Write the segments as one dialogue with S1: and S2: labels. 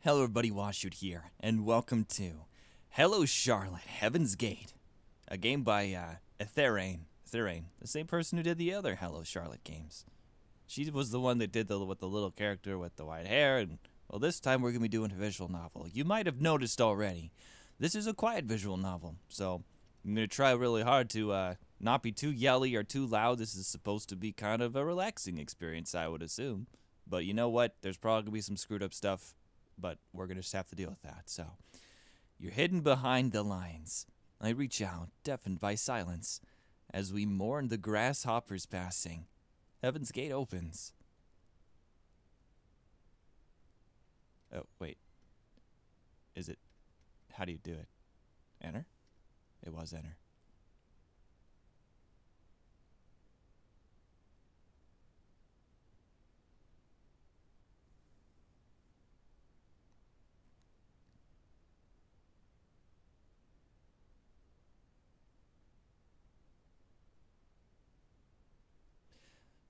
S1: Hello everybody, Washoot here, and welcome to Hello Charlotte, Heaven's Gate, a game by Etherane, the same person who did the other Hello Charlotte games. She was the one that did with the little character with the white hair, and well, this time we're going to be doing a visual novel. You might have noticed already, this is a quiet visual novel, so I'm going to try really hard to not be too yelly or too loud. This is supposed to be kind of a relaxing experience, I would assume. But you know what? There's probably going to be some screwed up stuff, but we're going to just have to deal with that. So, you're hidden behind the lines. I reach out, deafened by silence, as we mourn the grasshoppers passing. Heaven's Gate opens. Oh, wait. Is it... How do you do it? Enter? It was enter.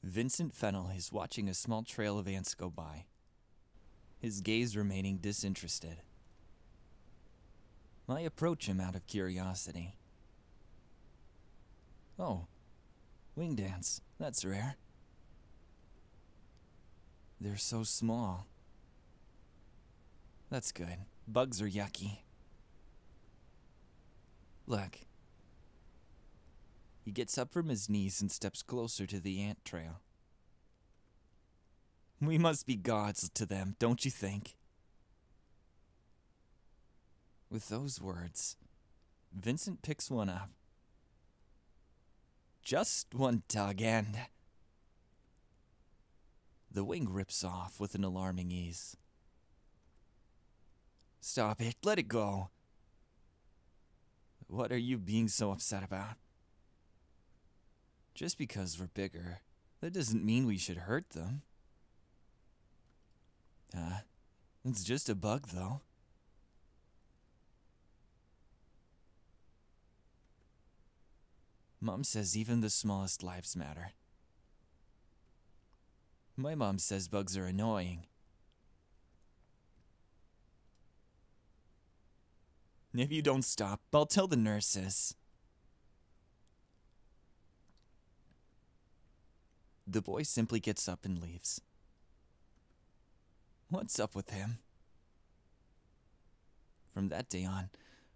S1: Vincent Fennel is watching a small trail of ants go by, his gaze remaining disinterested. I approach him out of curiosity. Oh, winged ants, that's rare. They're so small. That's good. Bugs are yucky. Look. He gets up from his knees and steps closer to the ant trail. We must be gods to them, don't you think? With those words, Vincent picks one up. Just one tug and... The wing rips off with an alarming ease. Stop it, let it go. What are you being so upset about? Just because we're bigger, that doesn't mean we should hurt them. It's just a bug, though. Mom says even the smallest lives matter. My mom says bugs are annoying. If you don't stop, I'll tell the nurses. The boy simply gets up and leaves. What's up with him? From that day on,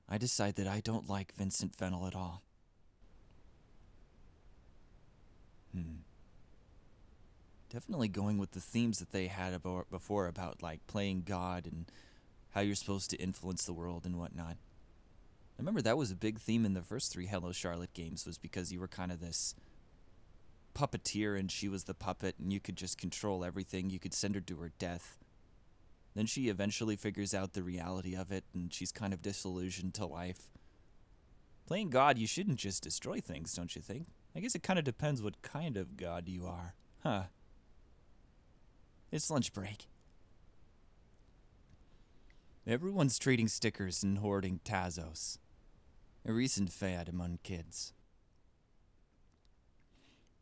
S1: I decide that I don't like Vincent Fennel at all. Definitely going with the themes that they had before about like playing God and how you're supposed to influence the world and whatnot. I remember that was a big theme in the first 3 Hello Charlotte games, was because you were kind of this puppeteer and she was the puppet and you could just control everything. You could send her to her death. Then she eventually figures out the reality of it and she's kind of disillusioned to life. Playing God, you shouldn't just destroy things, don't you think? I guess it kind of depends what kind of God you are. Huh. It's lunch break. Everyone's trading stickers and hoarding Tazos, a recent fad among kids.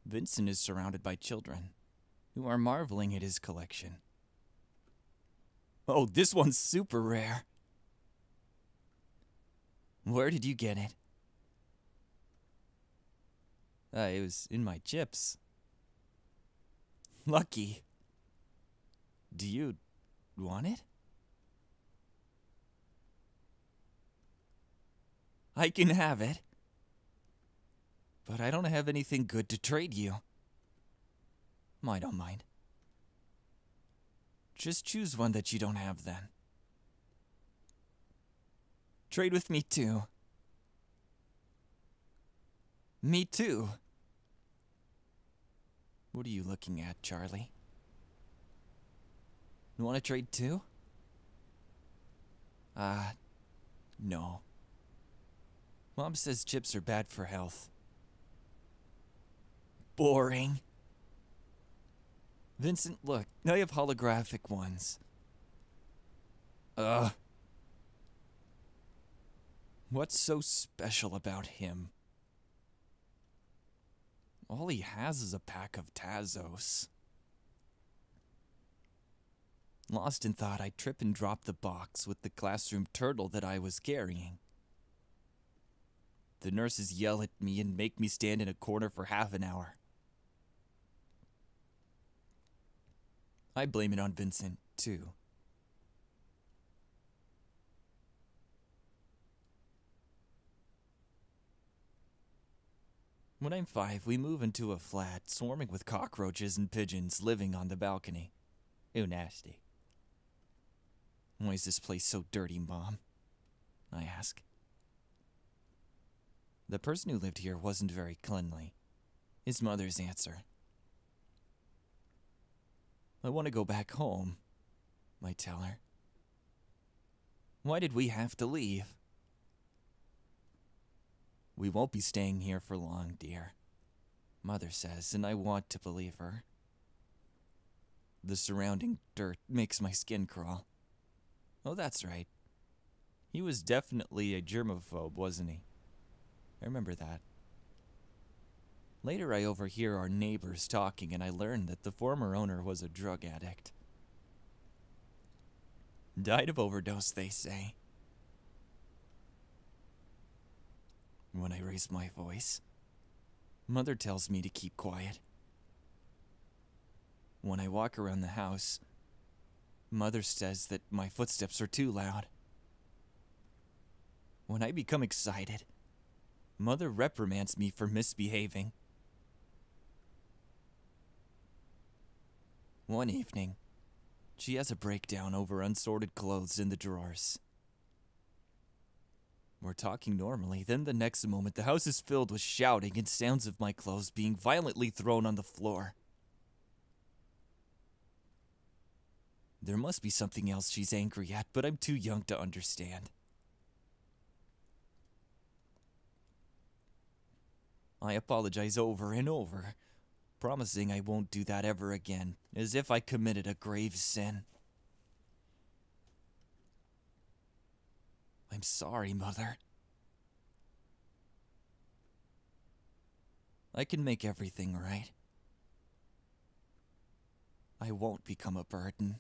S1: Vincent is surrounded by children, who are marveling at his collection. Oh, this one's super rare. Where did you get it? It was in my chips. Lucky. Do you want it? I can have it. But I don't have anything good to trade you. I don't mind. Just choose one that you don't have then. Trade with me too. Me too. What are you looking at, Charlie? You want to trade too? No. Mom says chips are bad for health. Boring. Vincent, look, I have holographic ones. What's so special about him? All he has is a pack of Tazos. Lost in thought, I trip and drop the box with the classroom turtle that I was carrying. The nurses yell at me and make me stand in a corner for half an hour. I blame it on Vincent, too. When I'm 5, we move into a flat swarming with cockroaches and pigeons living on the balcony. Ew, nasty. Why is this place so dirty, Mom? I ask. The person who lived here wasn't very cleanly. His mother's answer. I want to go back home, I tell her. Why did we have to leave? We won't be staying here for long, dear, Mother says, and I want to believe her. The surrounding dirt makes my skin crawl. Oh, that's right. He was definitely a germaphobe, wasn't he? I remember that. Later, I overhear our neighbors talking, and I learn that the former owner was a drug addict. Died of overdose, they say. When I raise my voice, Mother tells me to keep quiet. When I walk around the house, Mother says that my footsteps are too loud. When I become excited, Mother reprimands me for misbehaving. One evening, she has a breakdown over unsorted clothes in the drawers. We're talking normally, then the next moment the house is filled with shouting and sounds of my clothes being violently thrown on the floor. There must be something else she's angry at, but I'm too young to understand. I apologize over and over, promising I won't do that ever again, as if I committed a grave sin. I'm sorry, Mother. I can make everything right. I won't become a burden.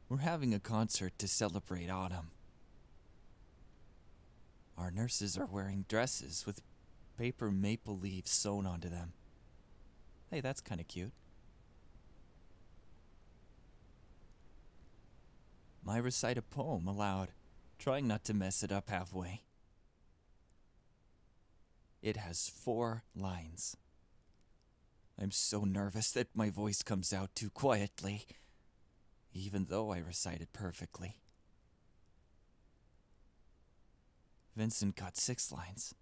S1: We're having a concert to celebrate autumn. Our nurses are wearing dresses with paper maple leaves sewn onto them. Hey, that's kind of cute. I recite a poem aloud, trying not to mess it up halfway. It has 4 lines. I'm so nervous that my voice comes out too quietly, even though I recite it perfectly. Vincent got 6 lines.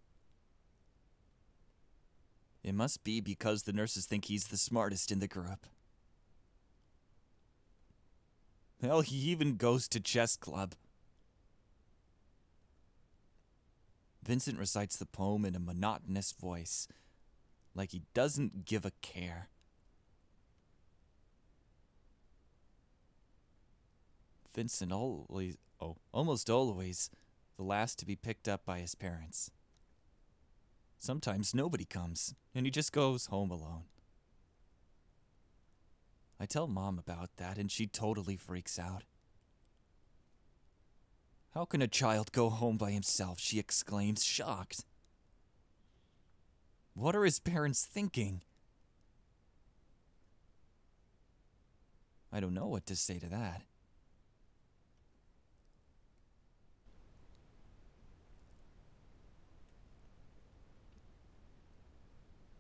S1: It must be because the nurses think he's the smartest in the group. Hell, he even goes to chess club. Vincent recites the poem in a monotonous voice, like he doesn't give a care. Vincent almost always, the last to be picked up by his parents. Sometimes nobody comes, and he just goes home alone. I tell Mom about that, and she totally freaks out. How can a child go home by himself? She exclaims, shocked. What are his parents thinking? I don't know what to say to that.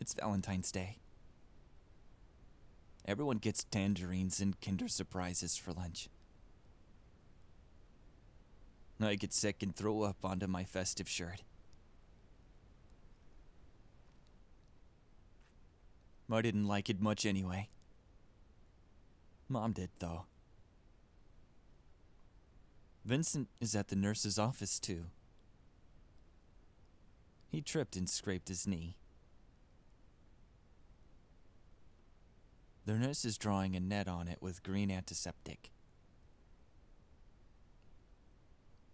S1: It's Valentine's Day. Everyone gets tangerines and Kinder Surprises for lunch. I get sick and throw up onto my festive shirt. I didn't like it much anyway. Mom did, though. Vincent is at the nurse's office, too. He tripped and scraped his knee. The nurse is drawing a net on it with green antiseptic.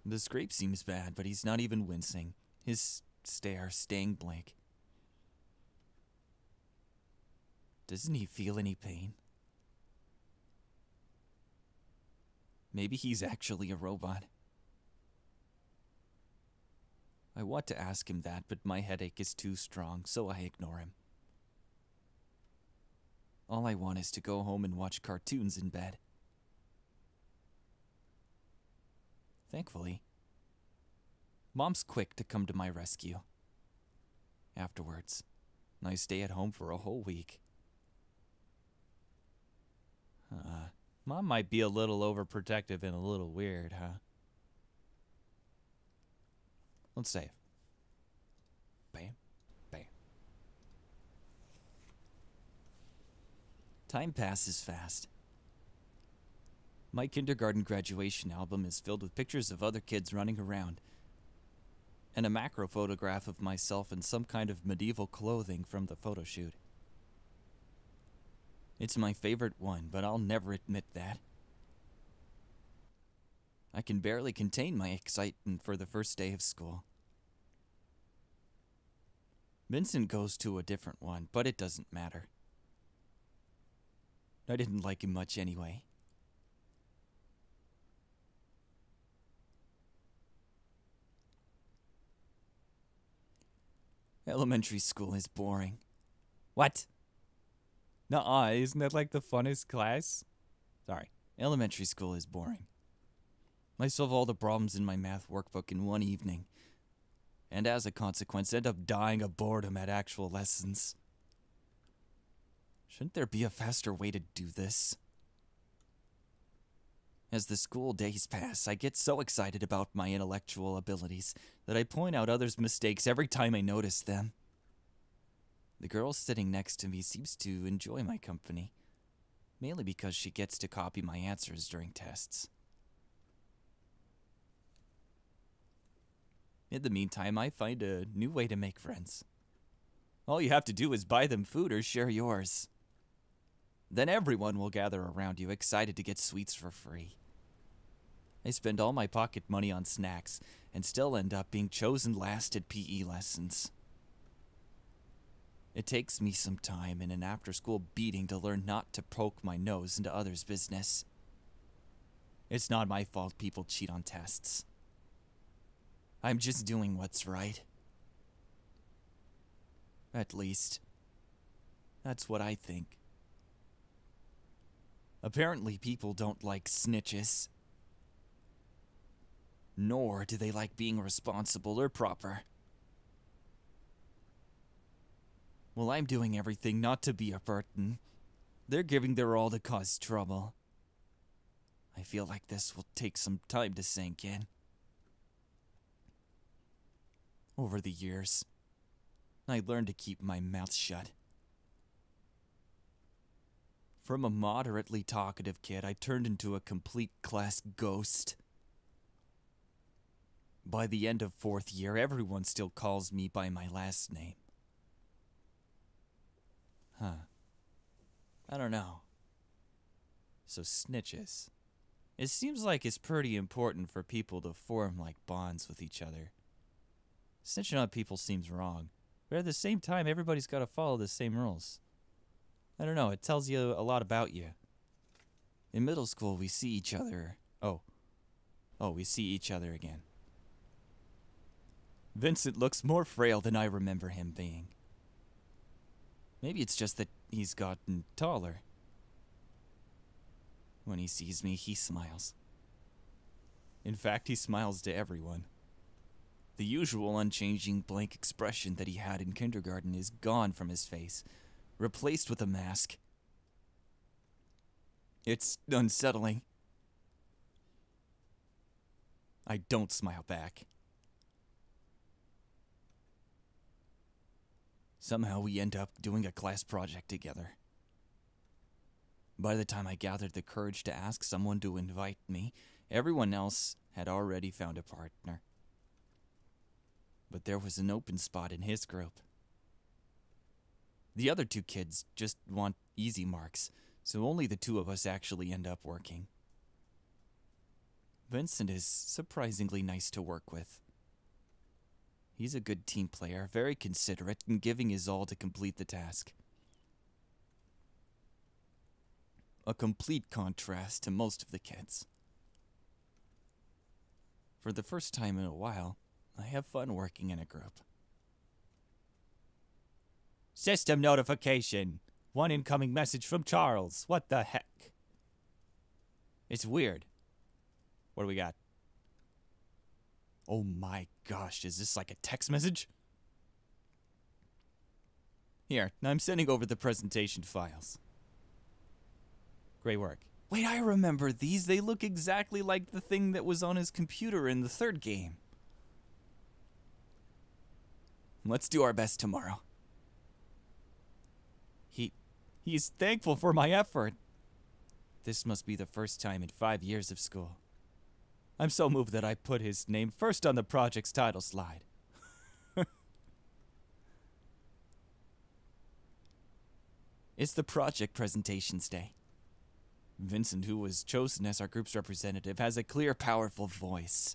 S1: The scrape seems bad, but he's not even wincing. his stare staying blank. Doesn't he feel any pain? Maybe he's actually a robot. I want to ask him that, but my headache is too strong, so I ignore him. All I want is to go home and watch cartoons in bed. Thankfully, Mom's quick to come to my rescue. Afterwards, I stay at home for a whole week. Mom might be a little overprotective and a little weird, huh? Let's save. Bam, bam. Time passes fast. My kindergarten graduation album is filled with pictures of other kids running around, and a macro photograph of myself in some kind of medieval clothing from the photo shoot. It's my favorite one, but I'll never admit that. I can barely contain my excitement for the first day of school. Vincent goes to a different one, but it doesn't matter. I didn't like him much anyway. Elementary school is boring. What? Nuh-uh, isn't that like the funnest class? Sorry, elementary school is boring. I solve all the problems in my math workbook in one evening, and as a consequence end up dying of boredom at actual lessons. Shouldn't there be a faster way to do this? As the school days pass, I get so excited about my intellectual abilities that I point out others' mistakes every time I notice them. The girl sitting next to me seems to enjoy my company, mainly because she gets to copy my answers during tests. In the meantime, I find a new way to make friends. All you have to do is buy them food or share yours. Then everyone will gather around you, excited to get sweets for free. I spend all my pocket money on snacks and still end up being chosen last at PE lessons. It takes me some time and an after-school beating to learn not to poke my nose into others' business. It's not my fault people cheat on tests. I'm just doing what's right. At least, that's what I think. Apparently, people don't like snitches. Nor do they like being responsible or proper. Well, I'm doing everything not to be a burden. They're giving their all to cause trouble. I feel like this will take some time to sink in. Over the years, I learned to keep my mouth shut. From a moderately talkative kid, I turned into a complete class ghost. By the end of 4th year, everyone still calls me by my last name. I don't know. So snitches. It seems like it's pretty important for people to form like bonds with each other. Snitching on people seems wrong, but at the same time, everybody's got to follow the same rules. I don't know, it tells you a lot about you. In middle school, we see each other. We see each other again. Vincent looks more frail than I remember him being. Maybe it's just that he's gotten taller. When he sees me, he smiles. In fact, he smiles to everyone. The usual unchanging blank expression that he had in kindergarten is gone from his face, replaced with a mask. It's unsettling. I don't smile back. Somehow we end up doing a class project together. By the time I gathered the courage to ask someone to invite me, everyone else had already found a partner. But there was an open spot in his group. The other 2 kids just want easy marks, so only the 2 of us actually end up working. Vincent is surprisingly nice to work with. He's a good team player, very considerate, and giving his all to complete the task. A complete contrast to most of the kids. For the first time in a while, I have fun working in a group. System notification. One incoming message from Charles. What the heck? It's weird. What do we got? Oh my gosh, is this like a text message? Here, I'm sending over the presentation files. Great work. Wait, I remember these. They look exactly like the thing that was on his computer in the third game. Let's do our best tomorrow. He's thankful for my effort. This must be the first time in 5 years of school. I'm so moved that I put his name first on the project's title slide. It's the project presentations day. Vincent, who was chosen as our group's representative, has a clear, powerful voice.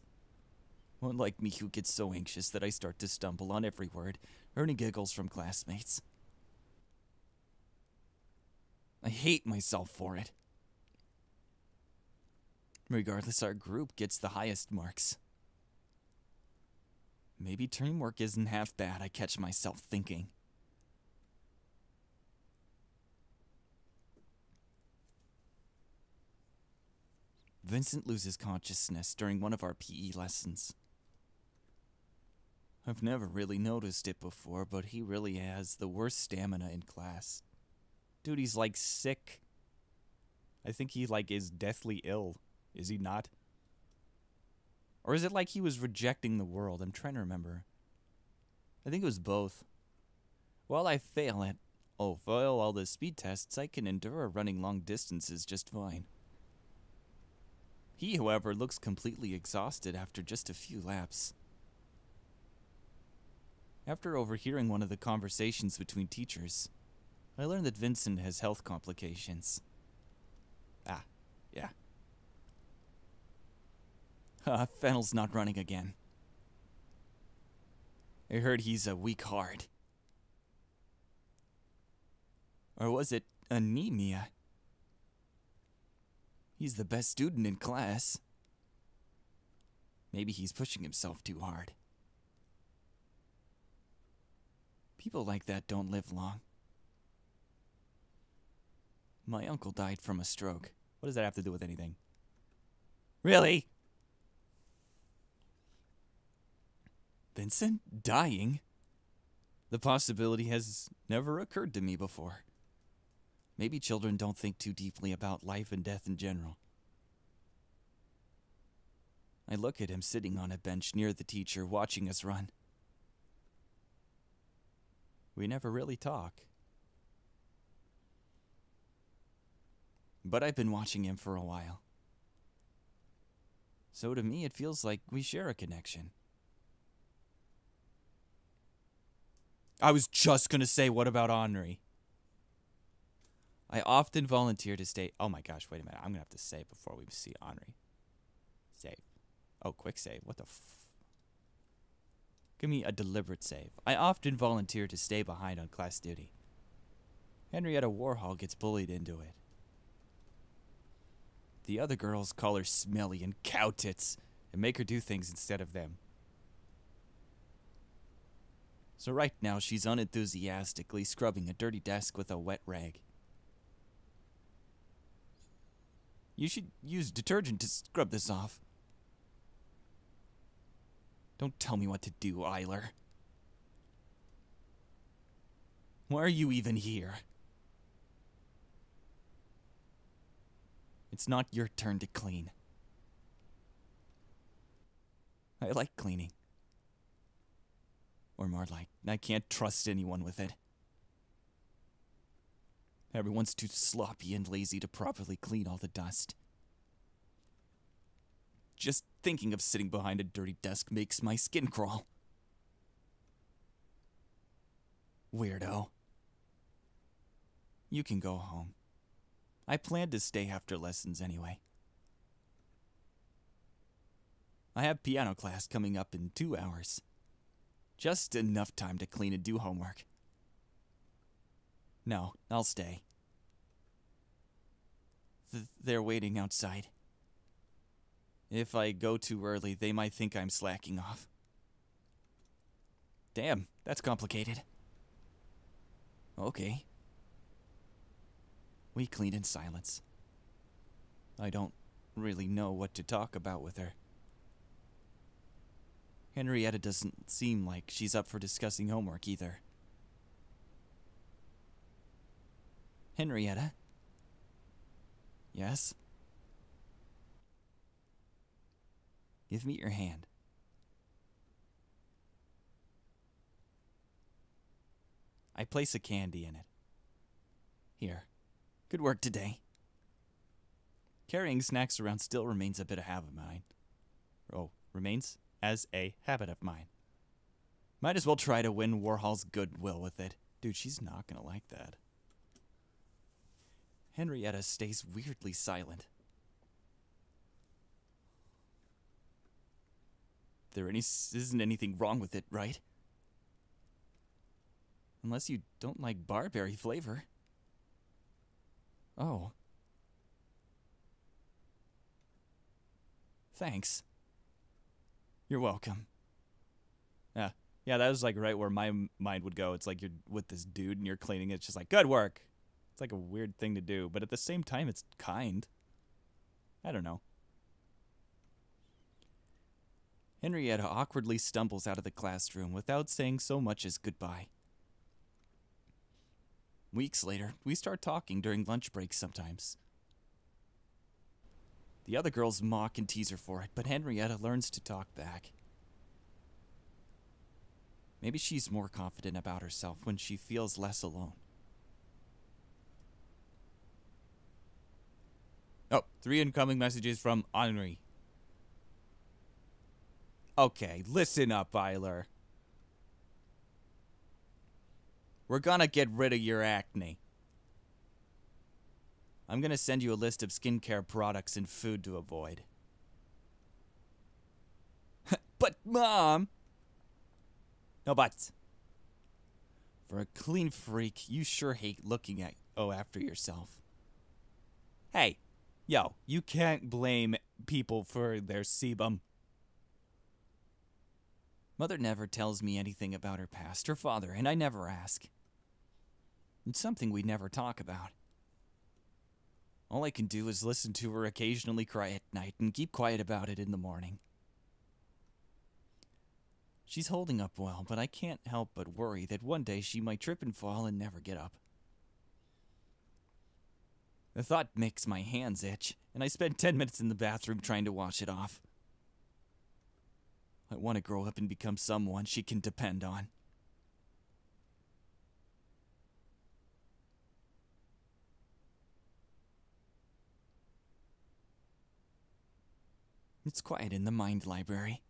S1: Unlike me, who gets so anxious that I start to stumble on every word, earning giggles from classmates. I hate myself for it. Regardless, our group gets the highest marks. Maybe teamwork isn't half bad, I catch myself thinking. Vincent loses consciousness during one of our PE lessons. I've never really noticed it before, but he really has the worst stamina in class. Dude, he's like sick. I think he is deathly ill. Is he not? Or is it like he was rejecting the world? I'm trying to remember. I think it was both. While I fail all the speed tests, I can endure running long distances just fine. He, however, looks completely exhausted after just a few laps. After overhearing one of the conversations between teachers, I learned that Vincent has health complications. Ah, yeah. Fennel's not running again. I heard he's a weak heart. Or was it anemia? He's the best student in class. Maybe he's pushing himself too hard. People like that don't live long. My uncle died from a stroke. What does that have to do with anything? Really? Vincent dying? The possibility has never occurred to me before. Maybe children don't think too deeply about life and death in general. I look at him sitting on a bench near the teacher, watching us run. We never really talk. But I've been watching him for a while. So to me, it feels like we share a connection. I was just gonna say, what about Henri? I often volunteer to stay. Oh my gosh, wait a minute. I'm gonna have to say it before we see Henri. Save. Oh, quick save. What the Give me a deliberate save. I often volunteer to stay behind on class duty. Henrietta Warhol gets bullied into it. The other girls call her smelly and cow tits and make her do things instead of them. So right now, she's unenthusiastically scrubbing a dirty desk with a wet rag. You should use detergent to scrub this off. Don't tell me what to do, Eiler. Why are you even here? It's not your turn to clean. I like cleaning. Or more like, I can't trust anyone with it. Everyone's too sloppy and lazy to properly clean all the dust. Just thinking of sitting behind a dirty desk makes my skin crawl. Weirdo. You can go home. I plan to stay after lessons anyway. I have piano class coming up in 2 hours. Just enough time to clean and do homework. No, I'll stay. They're waiting outside. If I go too early, they might think I'm slacking off. Damn, that's complicated. Okay. We clean in silence. I don't really know what to talk about with her. Henrietta doesn't seem like she's up for discussing homework either. Henrietta? Yes? Give me your hand. I place a candy in it. Here. Good work today. Carrying snacks around still remains a bit of habit of mine. Remains as a habit of mine. Might as well try to win Warhol's goodwill with it. Dude, she's not gonna like that. Henrietta stays weirdly silent. There isn't anything wrong with it, right? Unless you don't like barberry flavor. Oh. Thanks. You're welcome. Yeah, that was like right where my mind would go. It's like you're with this dude and you're cleaning it. It's just like, good work. It's like a weird thing to do, but at the same time, it's kind. I don't know. Henrietta awkwardly stumbles out of the classroom without saying so much as goodbye. Weeks later, we start talking during lunch breaks sometimes. The other girls mock and tease her for it, but Henrietta learns to talk back. Maybe she's more confident about herself when she feels less alone. Oh, 3 incoming messages from Henri. Okay, listen up, Eiler. We're gonna get rid of your acne. I'm gonna send you a list of skincare products and food to avoid. But, Mom! No buts. For a clean freak, you sure hate looking at after yourself. Hey, yo, you can't blame people for their sebum. Mother never tells me anything about her past or father, and I never ask. It's something we never talk about. All I can do is listen to her occasionally cry at night and keep quiet about it in the morning. She's holding up well, but I can't help but worry that one day she might trip and fall and never get up. The thought makes my hands itch, and I spend 10 minutes in the bathroom trying to wash it off. I want to grow up and become someone she can depend on. It's quiet in the mind library.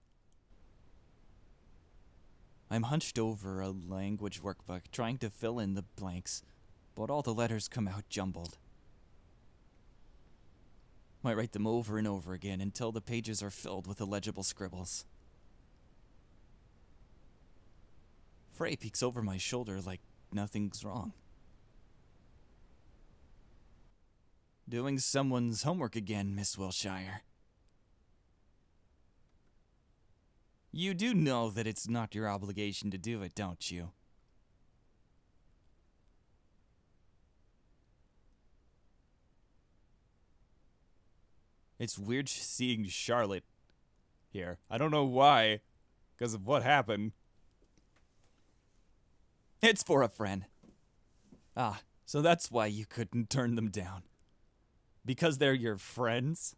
S1: I'm hunched over a language workbook, trying to fill in the blanks, but all the letters come out jumbled. I write them over and over again until the pages are filled with illegible scribbles. Frey peeks over my shoulder like nothing's wrong. Doing someone's homework again, Miss Wilshire. You do know that it's not your obligation to do it, don't you? It's weird seeing Charlotte here. I don't know why, because of what happened. It's for a friend. Ah, so that's why you couldn't turn them down. Because they're your friends?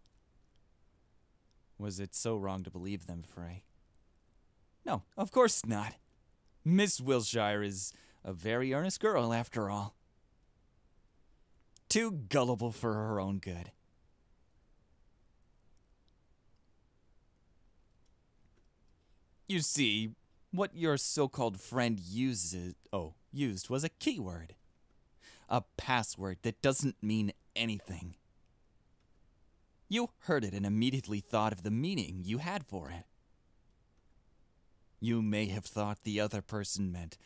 S1: Was it so wrong to believe them, Frey? No, of course not. Miss Wilshire is a very earnest girl, after all. Too gullible for her own good. You see, what your so-called friend used was a keyword. A password that doesn't mean anything. You heard it and immediately thought of the meaning you had for it. You may have thought the other person meant,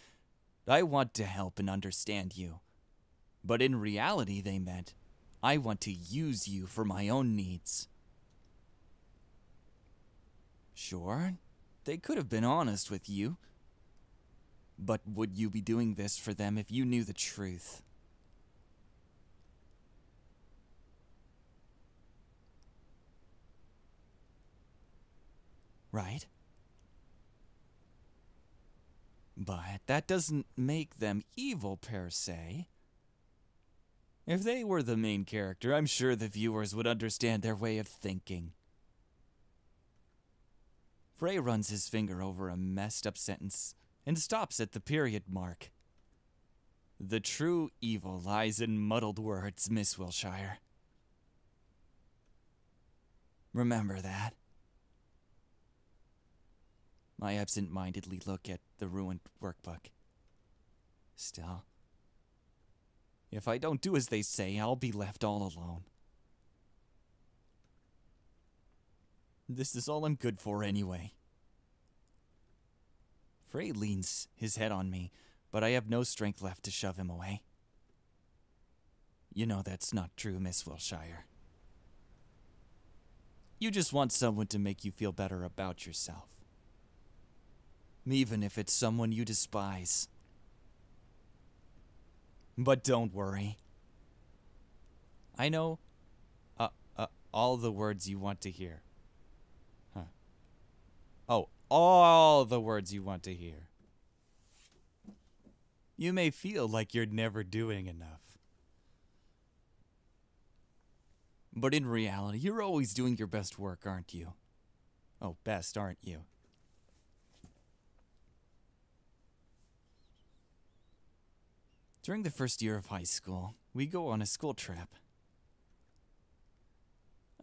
S1: I want to help and understand you. But in reality, they meant, I want to use you for my own needs. Sure, they could have been honest with you. But would you be doing this for them if you knew the truth? Right? But that doesn't make them evil per se. If they were the main character, I'm sure the viewers would understand their way of thinking. Frey runs his finger over a messed up sentence and stops at the period mark. The true evil lies in muddled words, Miss Wilshire. Remember that. I absent-mindedly look at the ruined workbook. Still, if I don't do as they say, I'll be left all alone. This is all I'm good for anyway. Frey leans his head on me, but I have no strength left to shove him away. You know that's not true, Miss Wilshire. You just want someone to make you feel better about yourself. Even if it's someone you despise. But don't worry. I know all the words you want to hear. Huh. Oh, all the words you want to hear. You may feel like you're never doing enough. But in reality, you're always doing your best work, aren't you? Oh, best, aren't you? During the first year of high school, we go on a school trip.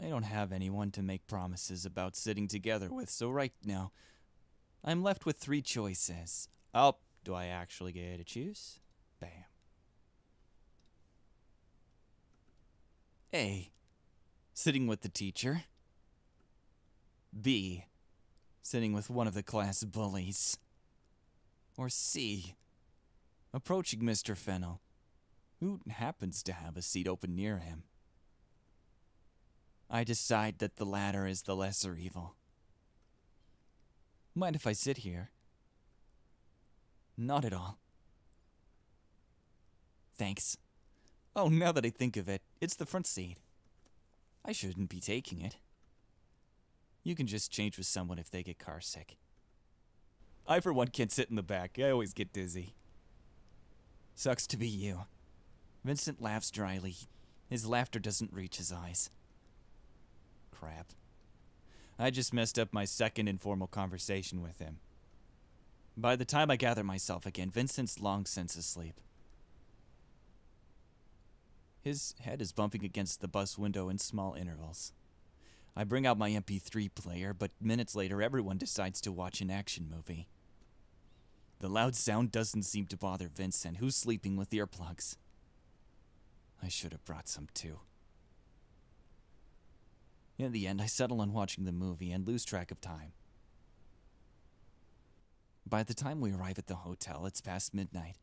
S1: I don't have anyone to make promises about sitting together with, so right now, I'm left with 3 choices. Oh, do I actually get to choose? Bam. A. Sitting with the teacher. B. Sitting with one of the class bullies. Or C. Approaching Mr. Fennel, who happens to have a seat open near him. I decide that the latter is the lesser evil. Mind if I sit here? Not at all. Thanks. Oh, now that I think of it, it's the front seat. I shouldn't be taking it. You can just change with someone if they get car sick. I, for one, can't sit in the back. I always get dizzy. Sucks to be you. Vincent laughs dryly. His laughter doesn't reach his eyes. Crap. I just messed up my second informal conversation with him. By the time I gather myself again, Vincent's long since asleep. His head is bumping against the bus window in small intervals. I bring out my MP3 player, but minutes later everyone decides to watch an action movie. The loud sound doesn't seem to bother Vincent, who's sleeping with earplugs. I should have brought some too. In the end, I settle on watching the movie and lose track of time. By the time we arrive at the hotel, it's past midnight.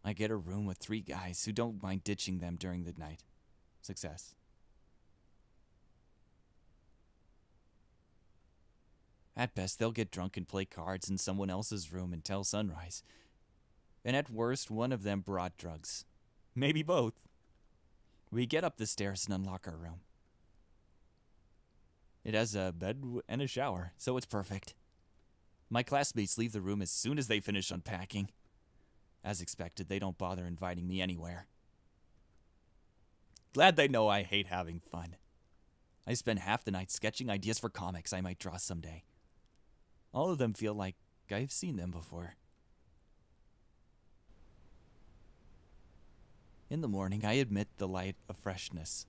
S1: I get a room with 3 guys who don't mind ditching them during the night. Success. At best, they'll get drunk and play cards in someone else's room until sunrise. And at worst, one of them brought drugs. Maybe both. We get up the stairs and unlock our room. It has a bed and a shower, so it's perfect. My classmates leave the room as soon as they finish unpacking. As expected, they don't bother inviting me anywhere. Glad they know I hate having fun. I spend half the night sketching ideas for comics I might draw someday. All of them feel like I've seen them before. In the morning, I admit the light of freshness.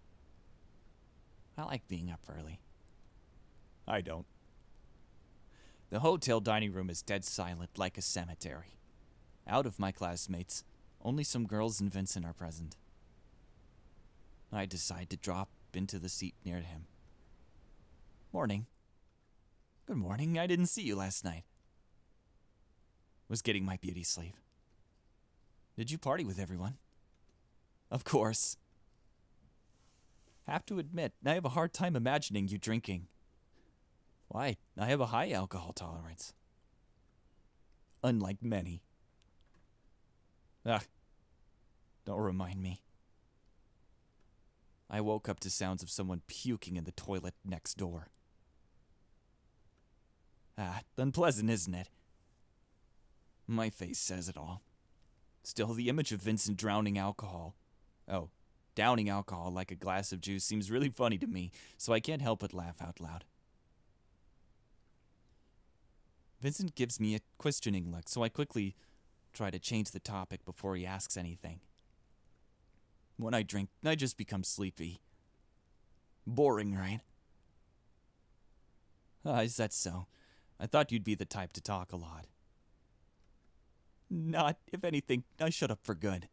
S1: I like being up early. I don't. The hotel dining room is dead silent, like a cemetery. Out of my classmates, only some girls and Vincent are present. I decide to drop into the seat near him. Morning. Good morning. I didn't see you last night. Was getting my beauty sleep. Did you party with everyone? Of course. Have to admit, I have a hard time imagining you drinking. Why? I have a high alcohol tolerance. Unlike many. Don't remind me. I woke up to sounds of someone puking in the toilet next door. Unpleasant, isn't it? My face says it all. Still, the image of Vincent downing alcohol like a glass of juice seems really funny to me, so I can't help but laugh out loud. Vincent gives me a questioning look, so I quickly try to change the topic before he asks anything. When I drink, I just become sleepy. Boring, right? Is that so? I thought you'd be the type to talk a lot. Not, if anything, I shut up for good.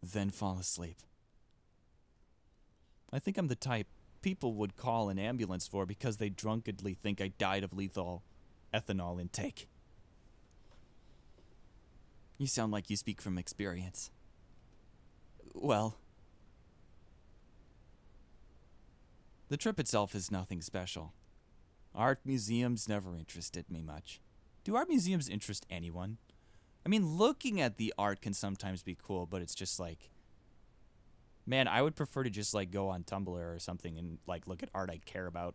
S1: Then fall asleep. I think I'm the type people would call an ambulance for because they drunkenly think I died of lethal ethanol intake. You sound like you speak from experience. Well, the trip itself is nothing special. Art museums never interested me much. Do art museums interest anyone? I mean, looking at the art can sometimes be cool, but it's just like, man, I would prefer to just like go on Tumblr or something and like look at art I care about.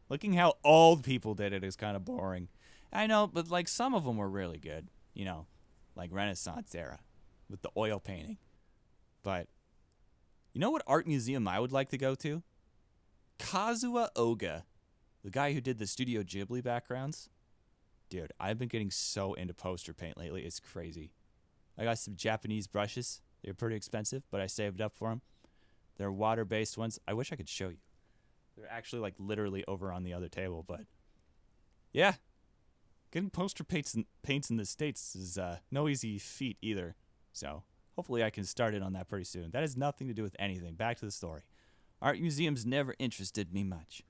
S1: Looking how old people did it is kind of boring. I know, but like some of them were really good, you know, like Renaissance era with the oil painting. But you know what art museum I would like to go to? Kazuo Oga, the guy who did the Studio Ghibli backgrounds. Dude, I've been getting so into poster paint lately. It's crazy. I got some Japanese brushes. They're pretty expensive, but I saved up for them. They're water-based ones. I wish I could show you. They're actually like literally over on the other table, but yeah. Getting poster paints in the States is no easy feat either. So hopefully I can start it on that pretty soon. That has nothing to do with anything. Back to the story. Art museums never interested me much.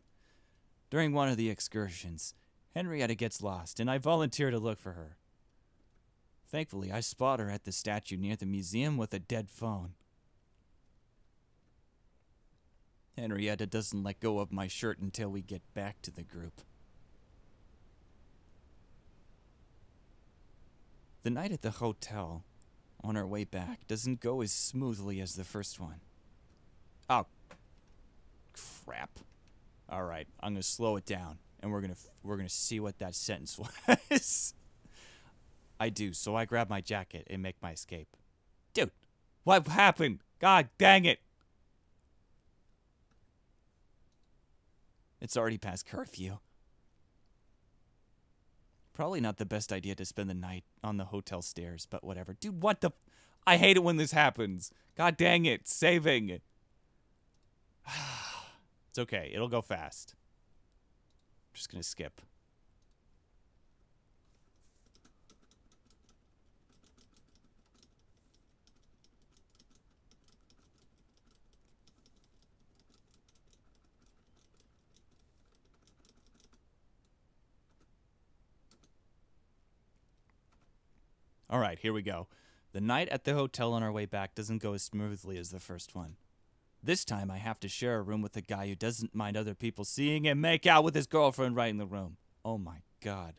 S1: During one of the excursions, Henrietta gets lost, and I volunteer to look for her. Thankfully, I spot her at the statue near the museum with a dead phone. Henrietta doesn't let go of my shirt until we get back to the group. The night at the hotel, on our way back, doesn't go as smoothly as the first one. Oh, crap. All right, I'm gonna slow it down, and we're gonna see what that sentence was. I do, so I grab my jacket and make my escape. Dude, what happened? God dang it! It's already past curfew. Probably not the best idea to spend the night on the hotel stairs, but whatever. Dude, what the... I hate it when this happens. God dang it, saving. It's okay, it'll go fast. I'm just gonna skip. All right, here we go. The night at the hotel on our way back doesn't go as smoothly as the first one. This time I have to share a room with a guy who doesn't mind other people seeing him make out with his girlfriend right in the room. Oh my god.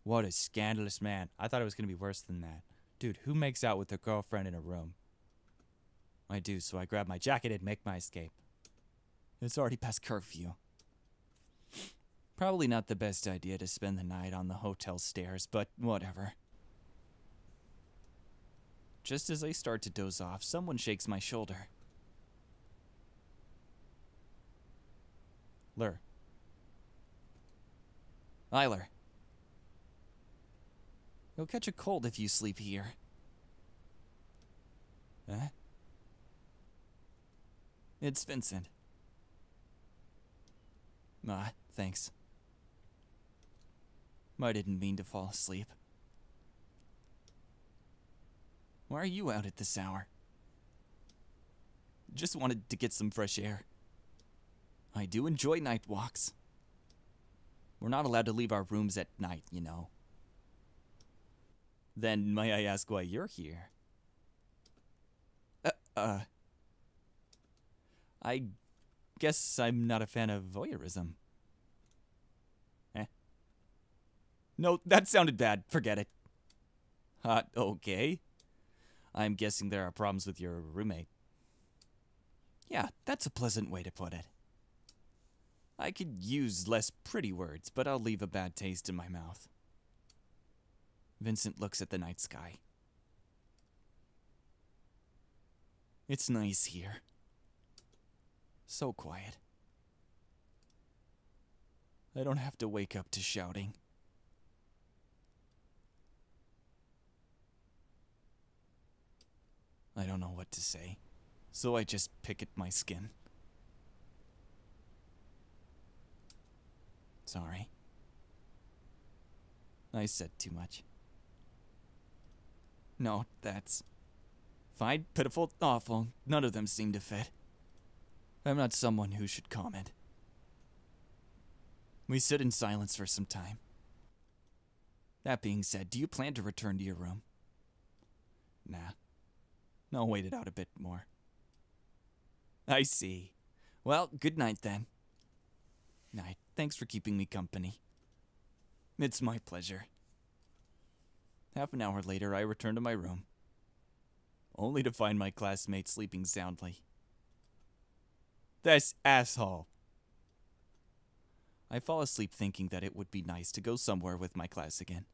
S1: What a scandalous man. I thought it was going to be worse than that. Dude, who makes out with their girlfriend in a room? I do, so I grab my jacket and make my escape. It's already past curfew. Probably not the best idea to spend the night on the hotel stairs, but whatever. Just as I start to doze off, someone shakes my shoulder. Lur. Eiler. You'll catch a cold if you sleep here. Huh? It's Vincent. Thanks. I didn't mean to fall asleep. Why are you out at this hour? Just wanted to get some fresh air. I do enjoy night walks. We're not allowed to leave our rooms at night, you know. Then may I ask why you're here? I guess I'm not a fan of voyeurism. Eh? No, that sounded bad. Forget it. Okay. I'm guessing there are problems with your roommate. Yeah, that's a pleasant way to put it. I could use less pretty words, but I'll leave a bad taste in my mouth. Vincent looks at the night sky. It's nice here. So quiet. I don't have to wake up to shouting. I don't know what to say, so I just pick at my skin. Sorry. I said too much. No, that's fine, pitiful, awful. None of them seem to fit. I'm not someone who should comment. We sit in silence for some time. That being said, do you plan to return to your room? Nah. I'll wait it out a bit more. I see. Well, good night then. Night. Thanks for keeping me company. It's my pleasure. Half an hour later, I return to my room, only to find my classmate sleeping soundly. This asshole. I fall asleep thinking that it would be nice to go somewhere with my class again.